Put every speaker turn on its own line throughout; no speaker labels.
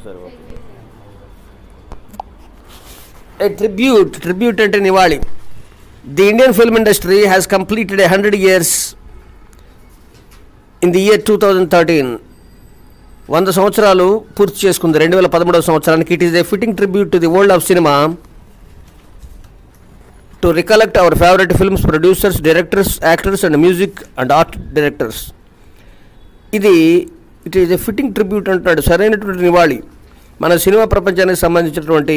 సరే okay. A tribute అంటే నివాళి. The Indian film industry has completed 100 years in the year 2013. 100 సంవత్సరాలు పూర్తి చేసుకుంది 2013వ సంవత్సరానికి. It is a fitting tribute to the world of cinema to recollect our favourite films, producers, directors, actors and music and art directors. It is a fitting tribute అంటున్నాడు, సరైనటువంటి నివాళి మన cinema ప్రపంచానికి సంబంధించినటువంటి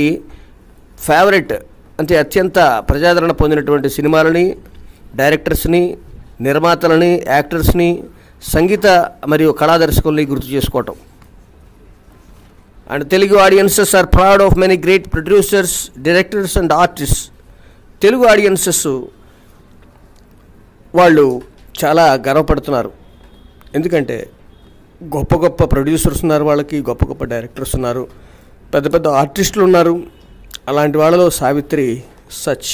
ఫేవరెట్ అంటే అత్యంత ప్రజాదరణ పొందినటువంటి సినిమాలని, డైరెక్టర్స్ని, నిర్మాతలని, యాక్టర్స్ని, సంగీత మరియు కళాదర్శకుల్ని గుర్తు చేసుకోవటం. And Telugu audiences are proud of many great producers, directors and artist. Telugu audiences వాళ్ళు చాలా గర్వపడుతున్నారు. ఎందుకంటే గొప్ప గొప్ప ప్రొడ్యూసర్స్ ఉన్నారు, వాళ్ళకి గొప్ప గొప్ప డైరెక్టర్స్ ఉన్నారు, పెద్ద పెద్ద ఆర్టిస్టులు ఉన్నారు. అలాంటి వాళ్ళలో సావిత్రి సచ్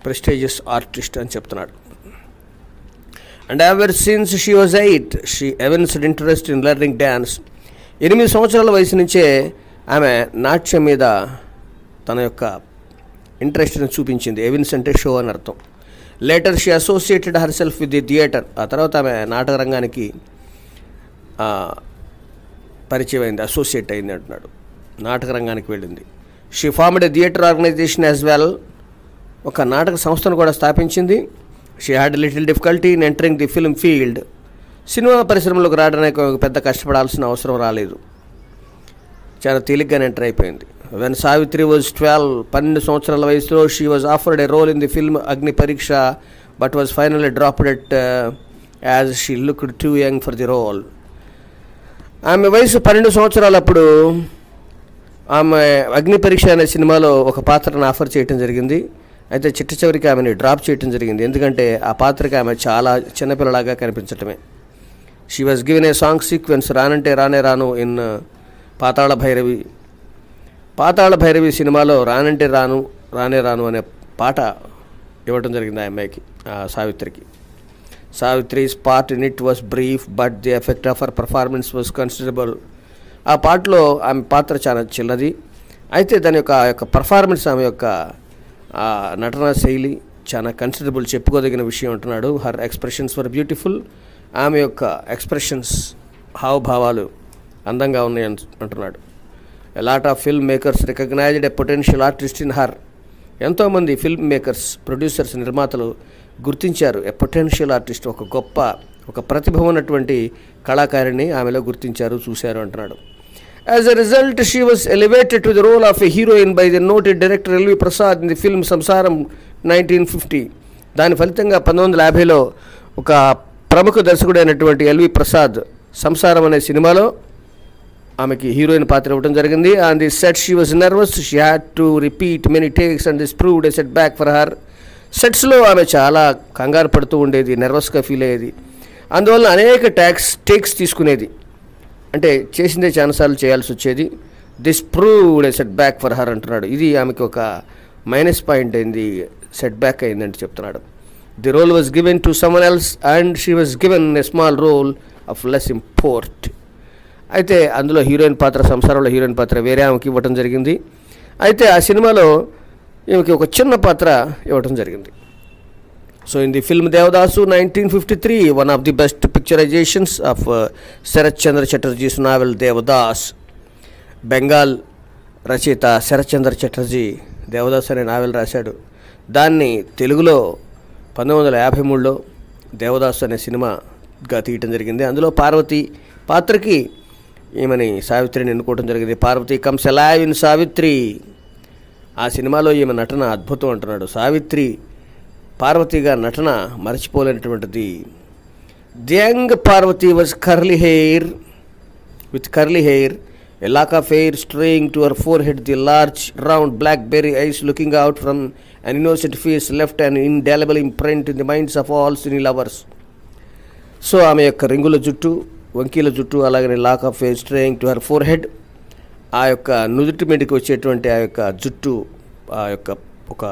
ప్రెస్టీజియస్ ఆర్టిస్ట్ అని చెప్తున్నాడు. And ever since she was 8 she evinced interest in learning dance. 8 సంవత్సరాల వయసు నుంచే ఆమె నాట్యం మీద తన యొక్క ఇంట్రెస్ట్ని చూపించింది. ఎవిన్స్ అంటే షో అని అర్థం. Later she associated her self with the theatre. ఆ తర్వాత ఆమె నాటక రంగానికి పరిచయం అయింది, అసోసియేట్ అయింది అంటున్నాడు, నాటక రంగానికి వెళ్ళింది. She formed a theatre organisation as well. ఒక నాటక సంస్థను కూడా స్థాపించింది. She had little difficulty in entering the film field. Cinema పరిశ్రమలోకి రావడానికి పెద్ద కష్టపడాల్సిన అవసరం రాలేదు, చాలా తేలిగ్గానే ఎంటర్ అయిపోయింది. వెన్ సావిత్రి వాజ్ 12 సంవత్సరాల వయసులో she was offered a role in the film Agni Pariksha but was finally dropped it as she looked too young for the role. ఆమె వయసు 12 సంవత్సరాలప్పుడు ఆమె అగ్ని పరీక్ష అనే సినిమాలో ఒక పాత్రను ఆఫర్ చేయడం జరిగింది. అయితే చిట్ట చివరికి ఆమెని డ్రాప్ చేయడం జరిగింది, ఎందుకంటే ఆ పాత్రకి ఆమె చాలా చిన్నపిల్లలాగా కనిపించటమే. She was given a song sequence Ranante Rane Ranu in Patala Bhairavi. Patala Bhairavi సినిమాలో రానంటే రాను రానే రాను అనే పాట ఇవ్వటం జరిగింది ఆ అమ్మాయికి, సావిత్రికి. Savitri's part in it was brief but the effect of her performance was considerable. ఆ పాటలో ఆమె పాత్ర చాలా చిన్నది, అయితే దాని యొక్క పర్ఫార్మెన్స్, ఆమె యొక్క నటనా శైలి చాలా కన్సిడరబుల్, చెప్పుకోదగిన విషయం అంటున్నాడు. Her expressions were beautiful. ఆమె యొక్క ఎక్స్ప్రెషన్స్, హావభావాలు అందంగా ఉన్నాయి అంటున్నాడు. A lot of film makers recognized a potential artist in her. ఎంతోమంది ఫిల్మ్ మేకర్స్, ప్రొడ్యూసర్స్, నిర్మాతలు గుర్తించారు ఎ పొటెన్షియల్ ఆర్టిస్ట్, ఒక ప్రతిభ ఉన్నటువంటి కళాకారిణి ఆమెలో గుర్తించారు, చూశారు అంటున్నాడు. As a result she was elevated to the role of a heroine by the noted director LV Prasad in the film Samsaram 1950. దాని ఫలితంగా 1950లో ఒక ప్రముఖ దర్శకుడైనటువంటి ఎల్వి ప్రసాద్ సంసారం అనే సినిమాలో ఆమెకి హీరోయిన్ పాత్ర ఇవ్వడం జరిగింది. On the set she was nervous, she had to repeat many takes and this proved a set back for her. సెట్స్లో ఆమె చాలా కంగారు పడుతూ ఉండేది, నర్వస్గా ఫీల్ అయ్యేది, అందువల్ల అనేక టేక్స్ తీసుకునేది, అంటే చేసిందే చాలాసార్లు చేయాల్సి వచ్చేది. This proved a set back for her అంటున్నాడు. ఇది ఆమెకి ఒక మైనస్ పాయింట్ అయింది, సెట్ బ్యాక్ అయిందంటే చెప్తున్నాడు. The role was given to someone else and she was given a small role of less import. అయితే అందులో హీరోయిన్ పాత్ర, సంసారంలో హీరోయిన్ పాత్ర వేరే ఆమెకి ఇవ్వటం జరిగింది. అయితే ఆ సినిమాలో ఈమెకి ఒక చిన్న పాత్ర ఇవ్వటం జరిగింది. So in the film Devadasu 1953, one of the best picturizations of Sarat Chandra Chatterjee's novel Devdas. Bengal రచయిత శరత్ చంద్ర చటర్జీ దేవదాస్ అనే నావెల్ రాశాడు. దాన్ని తెలుగులో 1953లో దేవదాసు అనే సినిమాగా తీయటం జరిగింది. అందులో పార్వతి పాత్రకి ఈమెని సావిత్రిని ఎన్నుకోవడం జరిగింది. Parvati comes alive in Savitri. ఆ సినిమాలో ఈమె నటన అద్భుతం అంటున్నాడు. సావిత్రి పార్వతిగా నటన మరచిపోలేనటువంటిది. The young Parvati was curly hair a lock of hair straying to her forehead, the large round blackberry eyes looking out from an innocent face left an indelible imprint in the minds of all cine lovers. So ఆమె యొక్క రింగుల జుట్టు, వంకీల జుట్టు, అలాగనే lock of hair straying to her forehead, ఆ యొక్క నుదుటి మీదకి వచ్చేటువంటి ఆ యొక్క జుట్టు, ఆ యొక్క ఒక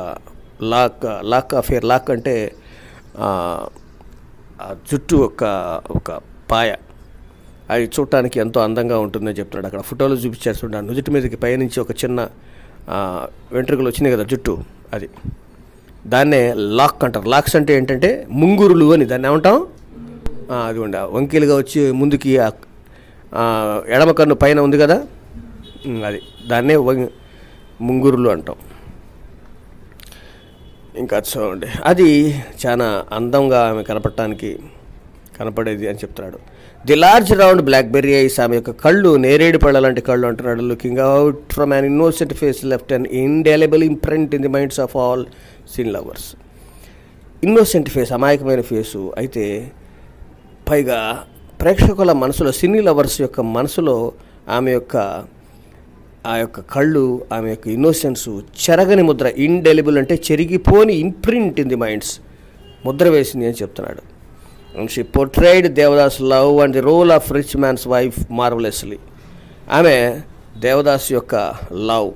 లాక్ ఆఫ్ హెయిర్, లాక్ అంటే జుట్టు ఒక పాయ, అది చూడటానికి ఎంతో అందంగా ఉంటుందని చెప్తున్నాడు. అక్కడ ఫోటోలు చూపించారు చూడండి, నుదుటి మీదకి పైనుంచి ఒక చిన్న వెంట్రుకలు వచ్చినాయి కదా జుట్టు, అది దాన్నే లాక్ అంటారు. లాక్స్ అంటే ఏంటంటే ముంగురులు అని దాన్ని ఏమంటాం, అది ఉండే వంకీలుగా వచ్చి ముందుకి ఎడమ కన్ను పైన ఉంది కదా, అది దాన్నే ముంగురులు అంటాం. ఇంకా చూడండి, అది చాలా అందంగా ఆమె కనపడేది అని చెప్తున్నాడు. The large round blackberry ice, ఆమె యొక్క కళ్ళు నేరేడు పళ్ళ లాంటి కళ్ళు అంటున్నాడు. Looking out from an innocent face left an indelible imprint in the minds of all sin lovers. Innocent face, అమాయకమైన ఫేసు అయితే పైగా ప్రేక్షకుల మనసులో, సినీ లవర్స్ యొక్క మనసులో ఆ యొక్క కళ్ళు, ఆమె యొక్క ఇన్నోసెన్సు చెరగని ముద్ర, ఇండెలిబుల్ అంటే చెరిగిపోని ఇంప్రింట్ ఇన్ ది మైండ్స్, ముద్ర వేసింది అని చెప్తున్నాడు. And she portrayed Devdas love and the role of rich man's wife marvellously. ఆమె దేవదాస్ యొక్క లవ్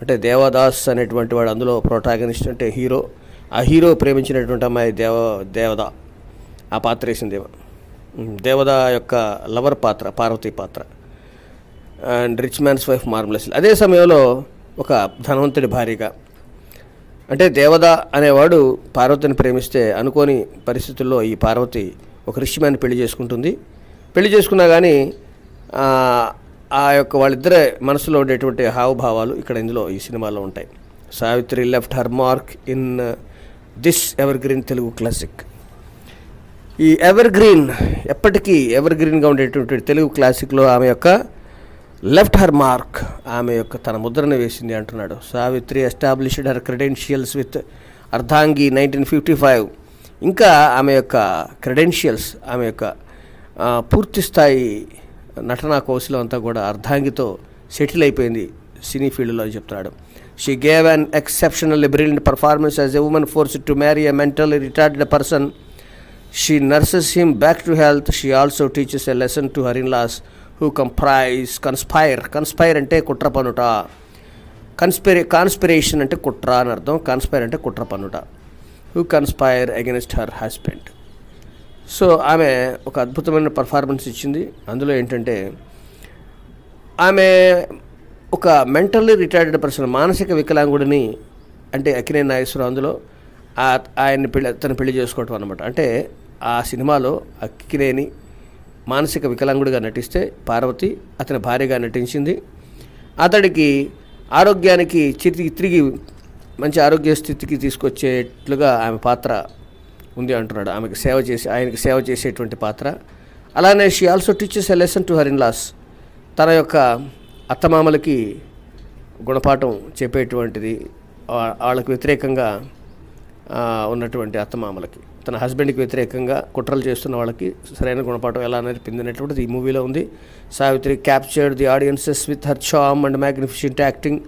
అంటే దేవదాస్ అనేటువంటి వాడు అందులో ప్రొటాగనిస్ట్ అంటే హీరో, ఆ హీరో ప్రేమించినటువంటి అమ్మాయి దేవద, ఆ పాత్ర వేసింది దేవద యొక్క లవర్ పాత్ర, పార్వతీ పాత్ర. And rich man's wife marvellously. అదే సమయంలో ఒక ధనవంతుడి భార్యగా, అంటే దేవద అనేవాడు పార్వతిని ప్రేమిస్తే అనుకోని పరిస్థితుల్లో ఈ పార్వతి ఒక రిచ్ మ్యాన్ పెళ్లి చేసుకుంటుంది. పెళ్లి చేసుకున్నా కానీ ఆ యొక్క వాళ్ళిద్దరే మనసులో ఉండేటువంటి హావభావాలు ఇక్కడ ఇందులో ఈ సినిమాలో ఉంటాయి. Savitri left her mark in this ever green Telugu classic. ఈ ఎవర్ గ్రీన్, ఎప్పటికీ ఎవర్ గ్రీన్గా ఉండేటువంటి తెలుగు క్లాసిక్లో ఆమె యొక్క లెఫ్ట్ హర్ మార్క్, ఆమె యొక్క తన ముద్రను వేసింది అంటున్నాడు. Savitri established her credentials with అర్ధాంగి 1955. ఇంకా ఆమె యొక్క క్రెడెన్షియల్స్, ఆమె యొక్క పూర్తిస్థాయి నటనా కౌశలం అంతా కూడా అర్ధాంగితో సెటిల్ అయిపోయింది సినీ ఫీల్డ్లో అని చెప్తున్నాడు. She gave an exceptionally brilliant performance as a woman forced to marry a mentally retarded person. She nurses him back to health. She also teaches a lesson to her in laws who conspire అంటే కుట్ర పన్నుట, constipation అంటే కుట్ర అని అర్థం, conspire అంటే కుట్ర పన్నుట. Who conspire against her husband. So ఆమె ఒక అద్భుతమైన పర్ఫార్మెన్స్ ఇచ్చింది. అందులో ఏంటంటే ఆమె ఒక మెంటల్లీ రిటైర్డ్ పర్సన్, మానసిక వికలాంగుడిని, అంటే అక్కినేని నాగేశ్వరరావు అందులో తను పెళ్లి చేసుకోవటం అనమాట. అంటే ఆ సినిమాలో అక్కినేని మానసిక వికలాంగుడిగా నటిస్తే పార్వతి అతని భార్యగా నటించింది. అతడికి ఆరోగ్యానికి తిరిగి మంచి ఆరోగ్య స్థితికి తీసుకొచ్చేట్లుగా ఆమె పాత్ర ఉంది అంటున్నాడు. ఆయనకి సేవ చేసేటువంటి పాత్ర. అలానే she also teaches a lesson to her in laws. తన యొక్క అత్తమామలకి గుణపాఠం చెప్పేటువంటిది, వాళ్ళకు వ్యతిరేకంగా ఉన్నటువంటి అత్తమామలకి, తన హస్బెండ్కి వ్యతిరేకంగా కుట్రలు చేస్తున్న వాళ్ళకి సరైన గుణపాఠం ఎలా నేర్పిందనేటువంటిది ఈ మూవీలో ఉంది. Savitri captured the audiences with her charm and magnificent acting.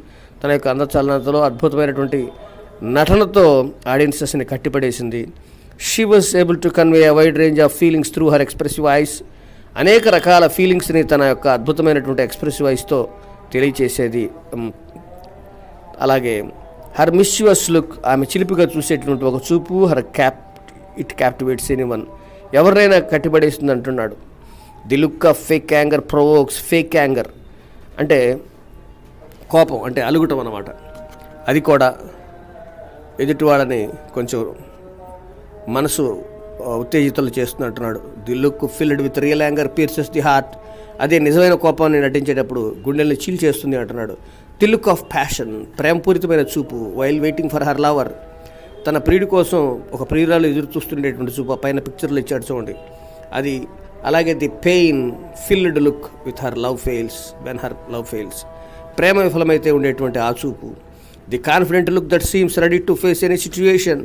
తన యొక్క అందచలనతలో అద్భుతమైనటువంటి నటనతో ఆడియన్సెస్ని కట్టిపడేసింది. She was able to convey a wide range of feelings through her expressive voice. అనేక రకాల ఫీలింగ్స్ని తన యొక్క అద్భుతమైనటువంటి ఎక్స్ప్రెసివ్ వాయిస్తో తెలియచేసేది. అలాగే హర్ మిస్యూస్ లుక్, ఆమె చిలిపిగా చూసేటువంటి ఒక చూపు, ఇట్ క్యాప్టివేట్స్ ఎనీవన్, ఎవరినైనా కట్టిపడేస్తుంది అంటున్నాడు. The look of fake anger provokes. Fake anger అంటే కోపం, అంటే అలుగుటం అన్నమాట. అది కూడా ఎదుటివాడని కొంచెం మనసు ఉత్తేజితలు చేస్తున్నట్టున్నాడు. The look filled with real anger pierces the heart. అదే నిజమైన కోపాన్ని నటించేటప్పుడు గుండెల్ని చీల్ చేస్తుంది అంటున్నాడు. ది లుక్ ఆఫ్ ప్యాషన్, ప్రేమపూరితమైన చూపు. While waiting for her lover, తన ప్రియుడి కోసం ఒక ప్రియురాలు ఎదురు చూస్తుండేటువంటి చూపు. పైన పిక్చర్లు ఇచ్చాడు చూడండి అది. అలాగే the pain filled look with her love fails, when her love fails, ప్రేమ విఫలమైతే ఉండేటువంటి ఆ చూపు. The confident look that seems ready to face any situation,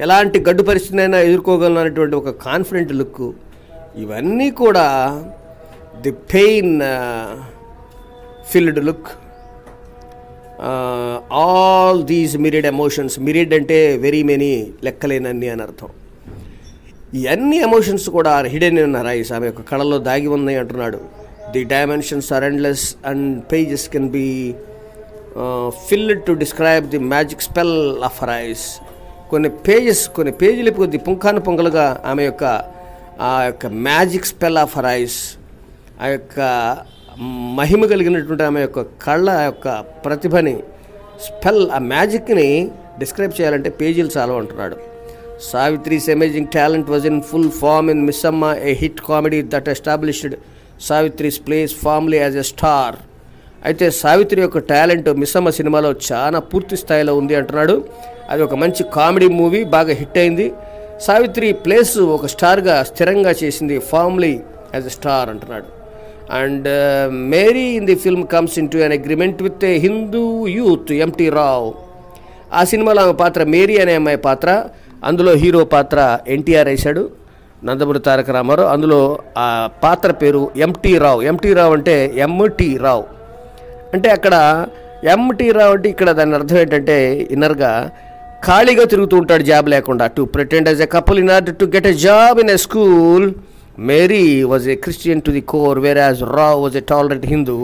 ఎలాంటి గడ్డు పరిస్థితినైనా ఎదుర్కోగలను అనేటువంటి ఒక కాన్ఫిడెంట్ లుక్. ఇవన్నీ కూడా the pain filled look. All these myriad emotions, myriad అంటే వెరీ మెనీ, లెక్కలేనన్ని అని అర్థం. ఈ అన్ని ఎమోషన్స్ కూడా are hidden in her eyes, ఆమె యొక్క కళలో దాగి ఉన్నాయి అంటున్నాడు. The dimensions are endless and pages can be filled to describe the magic spell of her eyes. కొన్ని పేజీలు కొద్ది పుంఖాను పొంగలుగా ఆమె యొక్క ఆ యొక్క magic spell of her eyes, ఆ యొక్క మహిమ కలిగినటువంటి ఆమె యొక్క కళ్ళ యొక్క ప్రతిభని, ఆ మ్యాజిక్ని డిస్క్రైబ్ చేయాలంటే పేజీలు చాలు అంటున్నాడు. సావిత్రి's amazing talent was in full form in Missamma, a hit comedy that established సావిత్రి's place firmly as a star. అయితే సావిత్రి యొక్క టాలెంట్ మిస్సమ్మ సినిమాలో చాలా పూర్తి స్థాయిలో ఉంది అంటున్నాడు. అది ఒక మంచి కామెడీ మూవీ, బాగా హిట్ అయింది. సావిత్రి ప్లేస్ ఒక స్టార్గా స్థిరంగా చేసింది, ఫార్మ్లీ యాజ్ ఎ స్టార్ అంటున్నాడు. And Mary in the film comes into an agreement with a Hindu youth MT Rao. ఆ సినిమాలో ఆమె పాత్ర మేరీ అనే అమ్మాయి పాత్ర, అందులో హీరో పాత్ర ఎన్టీఆర్ వేశాడు, నందమూరి తారక రామారావు. అందులో ఆ పాత్ర పేరు ఎంటీ రావ్. ఎంటీ రావ్ అంటే ఎంటీ రావ్ అంటే అక్కడ ఎంటీ రావ్ అంటే ఇక్కడ దాని అర్థం ఏంటంటే ఇన్నర్గా ఖాళీగా తిరుగుతూ ఉంటాడు జాబ్ లేకుండా. To pretend as a couple in order to get a job in a school. Mary was a Christian to the core, whereas Rao was a tolerant Hindu.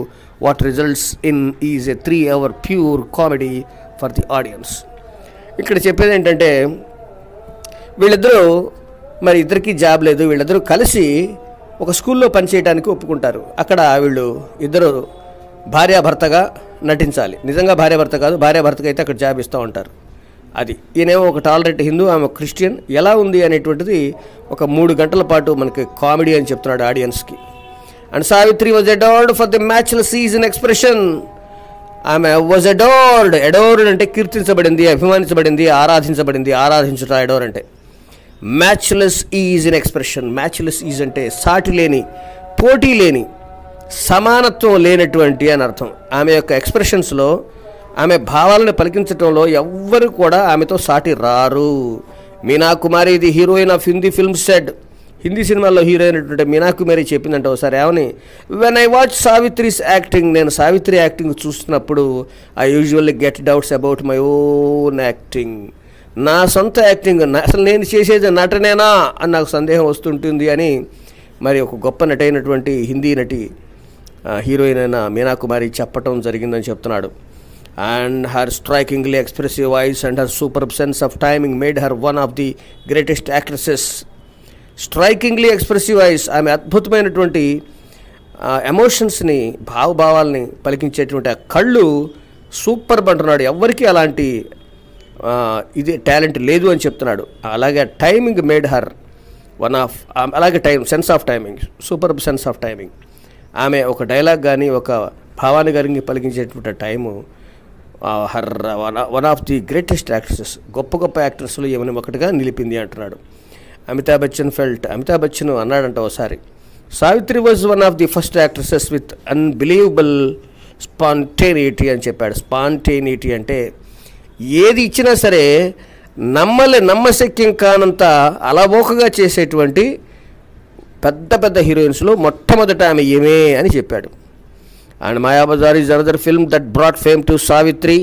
What results in is a 3-hour pure comedy for the audience. ఇక్కడ చెప్పేది ఏంటంటే వీళ్ళిద్దరూ మరి ఇద్దరికీ job లేదు, వీళ్ళిద్దరూ కలిసి ఒక స్కూల్లో పనిచేయడానికి ఒప్పుకుంటారు. అక్కడ వీళ్ళు ఇద్దరు భార్యాభర్తగా నటించాలి. నిజంగా భార్యాభర్త కాదు, భార్యాభర్తగా అయితే అక్కడ జాబ్ ఇస్తూ ఉంటారు. అది ఈయనేమో ఒక టాలరెంట్ హిందూ, ఆమె క్రిస్టియన్. ఎలా ఉంది అనేటువంటిది ఒక 3 గంటల పాటు మనకి కామెడీ అని చెప్తున్నాడు ఆడియన్స్కి. And Savitri was adored for the matchless is in expression. ఆమె వాజ్ అడోర్డ్ అంటే కీర్తించబడింది, అభిమానించబడింది, ఆరాధించబడింది. ఆరాధించుట అడోర్ అంటే. Matchless is in expression. Matchless is అంటే సాటి లేని, పోటీ లేని, సమానత్వం లేనటువంటి అని అర్థం. ఆమె యొక్క ఎక్స్ప్రెషన్స్లో, ఆమె భావాలను పలికించడంలో ఎవ్వరు కూడా ఆమెతో సాటి రారు. Meena Kumari the heroine of Hindi film said. Hindi సినిమాల్లో హీరోయిన్ అయినటువంటి మీనా కుమారి చెప్పిందంటే ఒకసారి ఏమని, when I watch Savitri's acting, నేను సావిత్రి యాక్టింగ్ చూస్తున్నప్పుడు I usually get doubts about my own acting. నా సొంత యాక్టింగ్, అసలు నేను చేసేది నటనేనా అని నాకు సందేహం వస్తుంటుంది అని మరి ఒక గొప్ప నటైనటువంటి హిందీ నటి హీరోయిన్ అయిన మీనా కుమారి చెప్పటం జరిగిందని చెప్తున్నాడు. And her strikingly expressive voice and her superb sense of timing made her one of the greatest actresses. Strikingly expressive voice, ఆమె అద్భుతమైనటువంటి ఎమోషన్స్ని, భావభావాల్ని పలికించేటువంటి ఆ కళ్ళు సూపర్ అంటున్నాడు. ఎవరికి అలాంటి ఇది టాలెంట్ లేదు అని చెప్తున్నాడు. అలాగే timing made her one of, అలాగే sense of timing, super sense of timing. ఆమె ఒక డైలాగ్ కానీ ఒక భావాన్ని కలిగి పలికించేటువంటి time her one of the greatest actresses. గొప్ప గొప్ప యాక్ట్రెస్లు ఏమైనా ఒకటిగా నిలిపింది అంటున్నాడు. అమితాబ్ బచ్చన్ అన్నాడంట ఒకసారి, Savitri was one of the first actresses with unbelievable spontaneity అని చెప్పాడు. స్పాంటేనిటీ అంటే ఏది ఇచ్చినా సరే నమ్మశక్యం కానంత అలవోకగా చేసేటువంటి పెద్ద పెద్ద హీరోయిన్స్లో మొట్టమొదట ఆమె ఏమే అని చెప్పాడు. And Mayabazar is another film that brought fame to Savitri.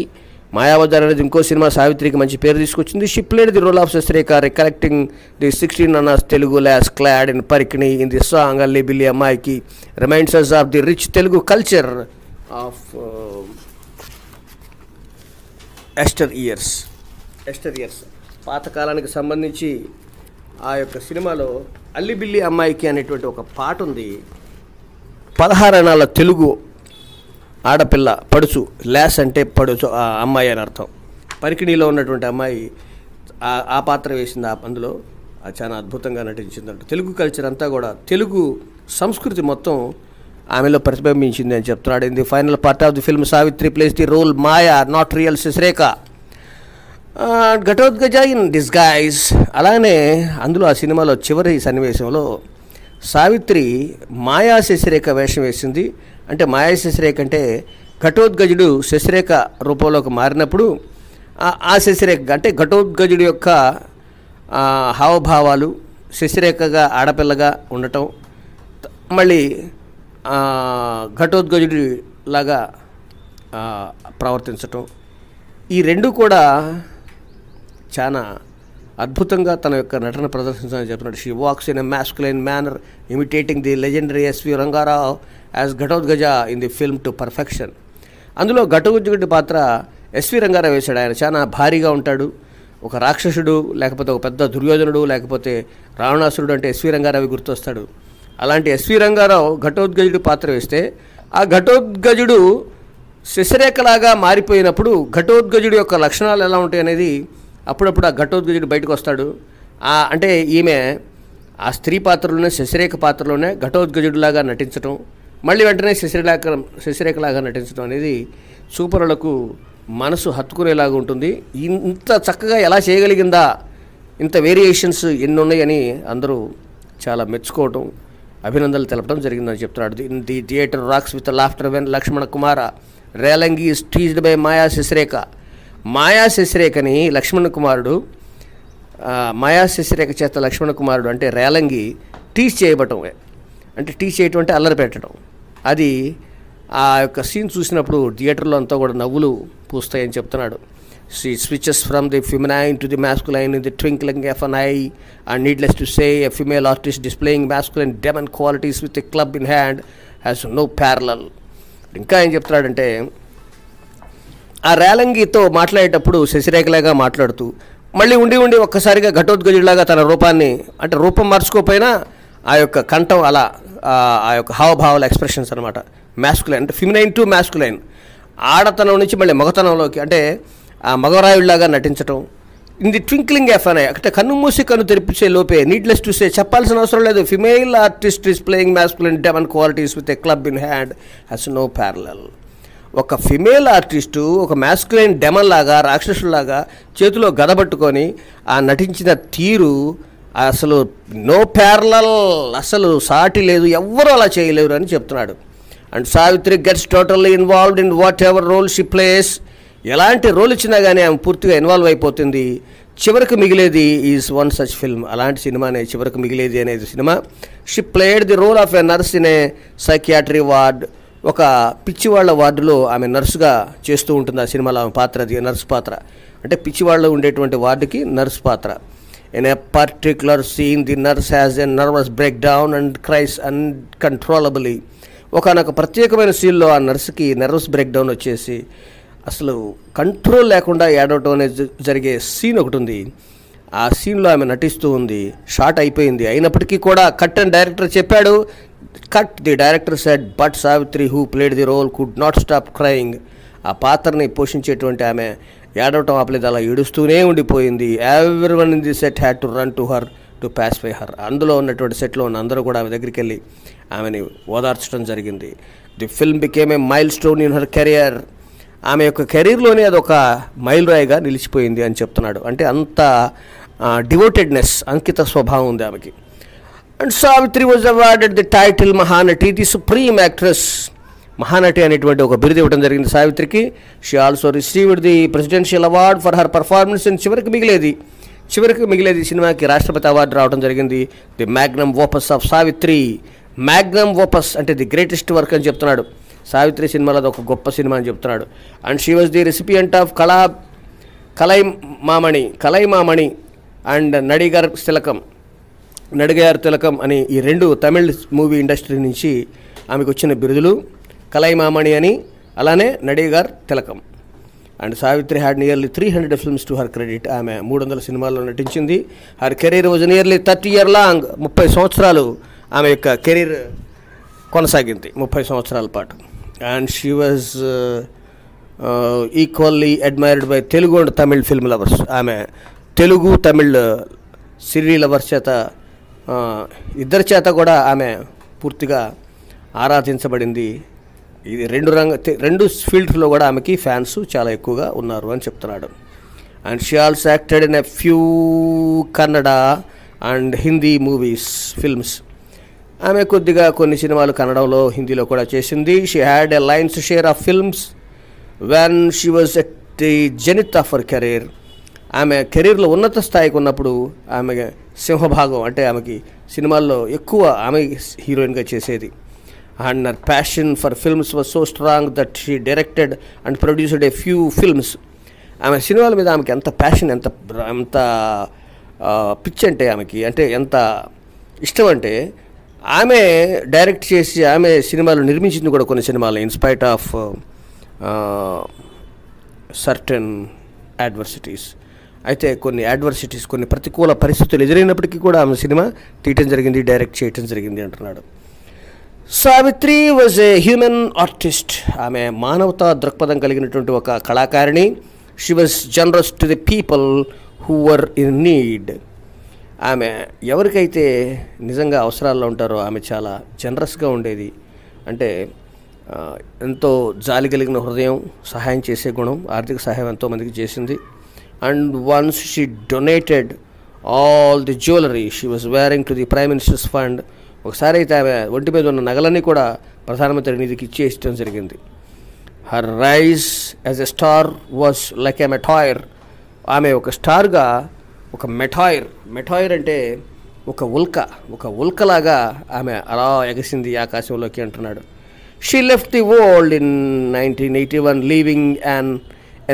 Mayabazar అనేది ఇంకో సినిమా సావిత్రికి మంచి పేరు తీసుకొచ్చింది. She played the role of Sasirekha, recollecting the 16 annas Telugu lass clad in parikini in the song Alli Billi అమ్మాయికి reminds us of the rich Telugu culture of yesteryears. పాతకాలానికి సంబంధించి ఆ యొక్క సినిమాలో అల్లిబిల్లి అమ్మాయికి అనేటువంటి ఒక పాట ఉంది. 16 అనాల తెలుగు ఆడపిల్ల, పడుచు, లాస్ అంటే పడుచు అమ్మాయి అని అర్థం. పరికిణిలో ఉన్నటువంటి అమ్మాయి ఆ పాత్ర వేసింది. అందులో చాలా అద్భుతంగా నటించిందంట. తెలుగు కల్చర్ అంతా కూడా, తెలుగు సంస్కృతి మొత్తం ఆమెలో ప్రతిబింబించింది అని చెప్తున్నాడు. In the final part of the film Savitri plays the role Maya, not real Sasirekha. Ghatotkacha in disguise. అలానే అందులో ఆ సినిమాలో చివరి సన్నివేశంలో సావిత్రి మాయా శశిరేఖ వేషం వేసింది. అంటే మాయా శశిరేఖ అంటే ఘటోద్గజుడు శశిరేఖ రూపంలోకి మారినప్పుడు ఆ శశిరేఖ అంటే ఘటోద్గజుడి యొక్క హావభావాలు, శశిరేఖగా ఆడపిల్లగా ఉండటం, మళ్ళీ ఘటోద్గజుడి లాగా ప్రవర్తించటం, ఈ రెండు కూడా చాలా అద్భుతంగా తన యొక్క నటన ప్రదర్శించాలని చెప్తున్నాడు. She walks in a masculine manner imitating the legendary SV Ranga Rao as Ghatotkacha in the film to perfection. అందులో ఘటోద్గజుడి పాత్ర ఎస్వి రంగారావు వేశాడు. ఆయన చాలా భారీగా ఉంటాడు, ఒక రాక్షసుడు, లేకపోతే ఒక పెద్ద దుర్యోధనుడు, లేకపోతే రావణాసురుడు అంటే ఎస్వి రంగారావు గుర్తొస్తాడు. అలాంటి ఎస్వి రంగారావు ఘటోద్గజుడు పాత్ర వేస్తే ఆ ఘటోద్గజుడు శశిరేఖలాగా మారిపోయినప్పుడు ఘటోద్గజుడు యొక్క లక్షణాలు ఎలా ఉంటాయి అనేది అప్పుడప్పుడు ఆ ఘటోద్గజుడు బయటకు వస్తాడు. అంటే ఈమె ఆ స్త్రీ పాత్రలోనే శశిరేఖ పాత్రలోనే ఘటోద్గజుడిలాగా నటించడం, మళ్ళీ వెంటనే శశిరేఖలాగా నటించడం అనేది చూపరులకు మనసు హత్తుకునేలాగా ఉంటుంది. ఇంత చక్కగా ఎలా చేయగలిగిందా, ఇంత వేరియేషన్స్ ఎన్ని ఉన్నాయని అందరూ చాలా మెచ్చుకోవటం, అభినందనలు తెలపడం జరిగిందని చెప్తున్నాడు. The theatre rocks with laughter when Lakshmana Kumara Relangi is teased by Maya Sasirekha. Maya శశిరేఖని లక్ష్మణ కుమారుడు, మాయా శశిరేఖ చేత లక్ష్మణ కుమారుడు అంటే రేలంగి టీచ్ చేయబటం, అంటే టీచ్ చేయటం అంటే అల్లరి పెట్టడం. అది ఆ యొక్క సీన్ చూసినప్పుడు థియేటర్లో అంతా కూడా నవ్వులు పూస్తాయని చెప్తున్నాడు. She switches from the feminine to the masculine in the twinkling of an eye, and needless to say, a female artist displaying masculine demon qualities with a club in hand has no parallel. ఇంకా ఏం చెప్తున్నాడంటే, ఆ రేలంగితో మాట్లాడేటప్పుడు శశిరేఖలాగా మాట్లాడుతూ మళ్ళీ ఉండి ఒక్కసారిగా ఘటోద్గజుడిలాగా తన రూపాన్ని, అంటే రూపం మార్చుకోకపోయినా ఆ యొక్క కంఠం అలా ఆ యొక్క హావభావాల ఎక్స్ప్రెషన్స్ అనమాట, మ్యాస్కులైన్ అంటే ఫిమినైన్ టు మ్యాస్కులైన్, ఆడతనం నుంచి మళ్ళీ మగతనంలోకి, అంటే ఆ మగరాయుడిలాగా నటించటం. ఇన్ ది ట్వింక్లింగ్ ఎఫ్ అనే, అంటే కన్ను మూసి కన్ను తెరిపించే లోపే, నీడ్లెస్ టు సే చెప్పాల్సిన అవసరం లేదు, female artist is playing masculine demon qualities with a club in hand has no parallel. ఒక ఫిమేల్ ఆర్టిస్టు ఒక మ్యాస్కులైన్ డెమన్ లాగా, రాక్షసులాగా చేతిలో గదబట్టుకొని ఆ నటించిన తీరు అసలు నో ప్యారలల్, అసలు సాటి లేదు, ఎవ్వరూ అలా చేయలేరు అని చెప్తున్నాడు. And Savitri gets totally involved in whatever role she plays. ఎలాంటి రోల్ ఇచ్చినా కానీ ఆమె పూర్తిగా ఇన్వాల్వ్ అయిపోతుంది. చివరికి మిగిలేది ఈజ్ వన్ సచ్ ఫిల్మ్, అలాంటి సినిమానే చివరికి మిగిలేది అనేది cinema. She played the role of a nurse in a psychiatry ward. ఒక పిచ్చివాళ్ల వార్డులో ఆమె నర్సుగా చేస్తూ ఉంటుంది ఆ సినిమాలో. ఆమె పాత్ర అది నర్స్ పాత్ర, అంటే పిచ్చివాళ్ళు ఉండేటువంటి వార్డుకి నర్స్ పాత్ర. In a particular scene the nurse has a nervous breakdown and cries uncontrollably. ఒకనొక ప్రత్యేకమైన సీన్లో ఆ నర్సుకి నర్వస్ బ్రేక్ డౌన్ వచ్చేసి అసలు కంట్రోల్ లేకుండా ఏడవటం అనేది జరిగే సీన్ ఒకటి ఉంది. ఆ సీన్లో ఆమె నటిస్తూ ఉంది, షార్ట్ అయిపోయింది, అయినప్పటికీ కూడా కట్ అని డైరెక్టర్ చెప్పాడు. Cut the director said but Savitri who played the role could not stop crying. ఆ పాత్రని పోషించేటువంటి ఆమె ఏడవటం ఆపలేదు, అలా ఏడుస్తూనే ఉండిపోయింది. Everyone in the set had to run to her to pacify her. అందులో ఉన్నటువంటి సెట్లో ఉన్న అందరూ కూడా ఆమె దగ్గరికి వెళ్ళి ఆమెని ఓదార్చడం జరిగింది. The film became a mile stone in her career. ఆమె యొక్క కెరీర్లోనే అదొక మైల్ రాయిగా నిలిచిపోయింది అని చెప్తున్నాడు. అంటే అంత డివోటెడ్నెస్, అంకిత స్వభావం ఉంది ఆమెకి. And Savitri was awarded the title Mahanati, the supreme actress. Mahanati అనేటువంటి ఒక బిరుదు ఇవ్వడం జరిగింది సావిత్రికి. She also received the presidential award for her performance. And చివరికి మిగిలేది సినిమాకి రాష్ట్రపతి అవార్డు రావడం జరిగింది. The magnum opus of Savitri. Magnum opus అంటే ది గ్రేటెస్ట్ వర్క్ అని చెప్తున్నాడు. సావిత్రి సినిమాలో అది ఒక గొప్ప సినిమా అని చెప్తున్నాడు. And she was the recipient of Kalaimamani and Nadigar Thilakam అని ఈ రెండు తమిళ్ మూవీ ఇండస్ట్రీ నుంచి ఆమెకు వచ్చిన బిరుదులు, కలైమామణి అని, అలానే నడిగార్ తిలకం. And Savitri had nearly 300 films to her credit. ఆమె 300 సినిమాల్లో నటించింది. Her career was nearly 30 years long. 30 సంవత్సరాలు ఆమె యొక్క కెరీర్ కొనసాగింది, 30 సంవత్సరాల పాటు. And she was equally admired by Telugu and Tamil film lovers. ఆమె తెలుగు తమిళ్ సినీ లవర్స్ చేత, ఇద్దరి చేత కూడా ఆమె పూర్తిగా ఆరాధించబడింది. ఇది రెండు ఫీల్డ్స్లో కూడా ఆమెకి ఫ్యాన్స్ చాలా ఎక్కువగా ఉన్నారు అని చెప్తున్నాడు. And she also acted in a few Kannada and Hindi films. ఆమె కొన్ని సినిమాలు కన్నడంలో, హిందీలో కూడా చేసింది. She had a Lions share of films when she was at the zenith of her career. ఆమె కెరీర్లో ఉన్నత స్థాయికి ఉన్నప్పుడు ఆమె సింహభాగం, అంటే ఆమెకి సినిమాల్లో ఎక్కువ ఆమె హీరోయిన్గా చేసేది. And her passion for films was so strong that she directed and produced a few films. ఆమె సినిమాల మీద ఆమెకి ఎంత ప్యాషన్, ఎంత పిచ్ అంటే ఆమెకి, అంటే ఎంత ఇష్టం అంటే ఆమె డైరెక్ట్ చేసి ఆమె సినిమాలు నిర్మించింది కూడా కొన్ని సినిమాలు, ఇన్స్పైట్ ఆఫ్ సర్టెన్ అడ్వర్సిటీస్. అయితే కొన్ని ప్రతికూల పరిస్థితులు ఎదురైనప్పటికీ కూడా ఆమె సినిమా తీయటం జరిగింది, డైరెక్ట్ చేయటం జరిగింది అంటున్నాడు. Savitri was a human artist. ఆమె మానవతా దృక్పథం కలిగినటువంటి ఒక కళాకారిణి. She was generous to the people who were in need. ఆమె ఎవరికైతే నిజంగా అవసరాల్లో ఉంటారో ఆమె చాలా జనరస్గా ఉండేది. అంటే ఎంతో జాలి కలిగిన హృదయం, సహాయం చేసే గుణం, ఆర్థిక సహాయం ఎంతోమందికి చేసింది. And once she donated all the jewellery she was wearing to the prime ministers fund. ఒకసారి అయితే ఆమె ఒంటి మీద ఉన్న నగలన్నీ కూడా ప్రధానమంత్రి నిధికి ఇచ్చేయడం జరిగింది. Her rise as a star was like a meteor. ఆమె ఒక స్టార్గా, ఒక మెటాయిర్ అంటే ఒక ఉల్కలాగా ఆమె అలా ఎగసింది ఆకాశంలోకి అంటున్నాడు. She left the world in 1981 leaving an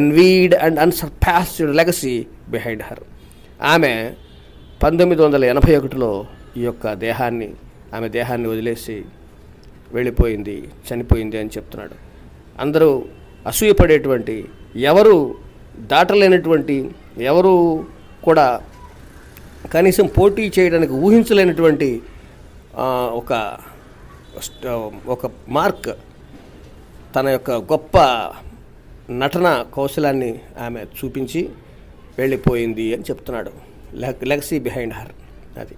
envied and unsurpassed legacy behind her. ఆమె 1981లో ఈ యొక్క ఆమె దేహాన్ని వదిలేసి వెళ్ళిపోయింది, చనిపోయింది అని చెప్తున్నాడు. అందరూ అసూయపడేటువంటి, ఎవరు దాటలేనటువంటి, ఎవరు కూడా కనీసం పోటీ చేయడానికి ఊహించలేనటువంటి ఒక మార్క్, తన యొక్క గొప్ప నటన కౌశలాన్ని ఆమె చూపించి వెళ్ళిపోయింది అని చెప్తున్నాడు. Legacy behind her. అది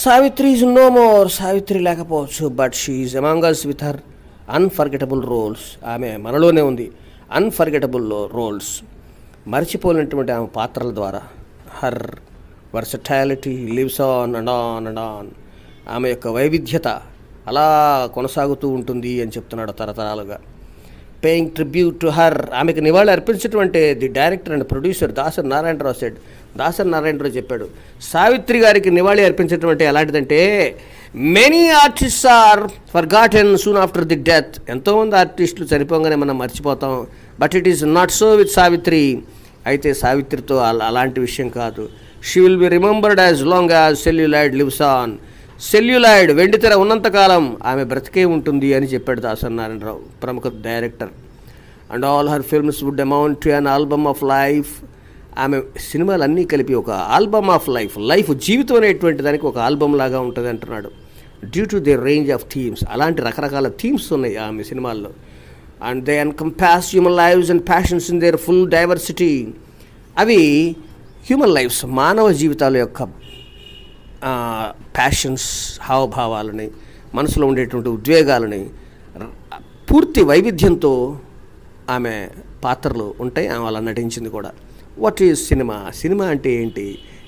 Savitri is no more. Savitri లేకపోవచ్చు, but she is among us with her unforgettable roles. ఆమె మనలోనే ఉంది. అన్ఫర్గెటబుల్ రోల్స్, మర్చిపోలేనటువంటి ఆమె పాత్రల ద్వారా. Her versatility lives on and on and on. ఆమె యొక్క వైవిధ్యత అలా కొనసాగుతూ ఉంటుంది అని చెప్తున్నాడు తరతరాలుగా. Paying tribute to her. ఆమెకు నివాళి అర్పించటువంటి the director and producer Dasari Narayana Rao said. Dasari Narayana Rao చెప్పాడు, సావిత్రి గారికి నివాళి అర్పించడం ఎలాంటిదంటే, many artists are forgotten soon after the death. ఎంతోమంది ఆర్టిస్టులు చనిపోగానే మనం మర్చిపోతాం, but it is not so with Savitri. అయితే సావిత్రితో అలాంటి విషయం కాదు. She will be remembered as long as celluloid lives on. Celluloid, వెండితెర ఉన్నంతకాలం ఆమె బ్రతికే ఉంటుంది అని చెప్పాడు దాసరి నారాయణరావు, ప్రముఖ director. And all her films would amount to an album of life. ఆమె సినిమాలన్నీ కలిపి ఒక ఆల్బమ్ ఆఫ్ లైఫ్ జీవితం అనేటువంటి దానికి ఒక ఆల్బమ్ లాగా ఉంటుంది అంటున్నాడు. Due to the range of themes, అలాంటి రకరకాల థీమ్స్ ఉన్నాయి ఆమె సినిమాల్లో. And they encompass human lives and passions in there full diversity. అవి హ్యూమన్ లైఫ్స్, మానవ జీవితాల యొక్క ప్యాషన్స్, హావభావాలని, మనసులో ఉండేటువంటి ఉద్వేగాలని పూర్తి వైవిధ్యంతో ఆమె పాత్రలు ఉంటాయి. ఆమె అలా నటించింది కూడా. What is cinema? సినిమా అంటే ఏంటి?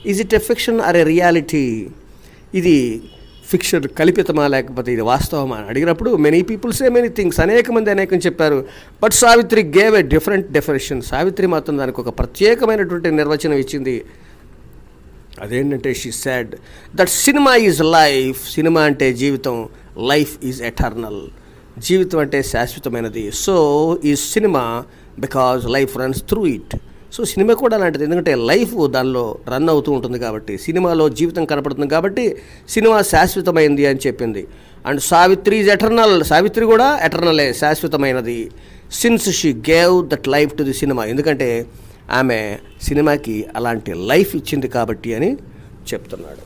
Is it a fiction or a reality? ఇది ఫిక్షన్, కల్పితమా లేకపోతే ఇది వాస్తవమా అని అడిగినప్పుడు many people say many things. అనేక మంది అనేకం చెప్పారు. But Savitri gave a different definition. Savitri మాత్రం దానికి ఒక ప్రత్యేకమైనటువంటి నిర్వచనం ఇచ్చింది. అదేంటంటే, she said that cinema is life. Cinema అంటే జీవితం, లైఫ్ ఈజ్ ఎటర్నల్. జీవితం అంటే శాశ్వతమైనది. So is cinema because life runs through it. So cinema కూడా అలాంటిది, ఎందుకంటే లైఫ్ దానిలో రన్ అవుతూ ఉంటుంది కాబట్టి, సినిమాలో జీవితం కనపడుతుంది కాబట్టి సినిమా శాశ్వతమైంది అని చెప్పింది. And Savitri is eternal. Savitri కూడా ఎటర్నలే, శాశ్వతమైనది. Since she gave that life to the cinema. ఎందుకంటే ఆమె సినిమాకి అలాంటి లైఫ్ ఇచ్చింది కాబట్టి అని చెప్తున్నాడు.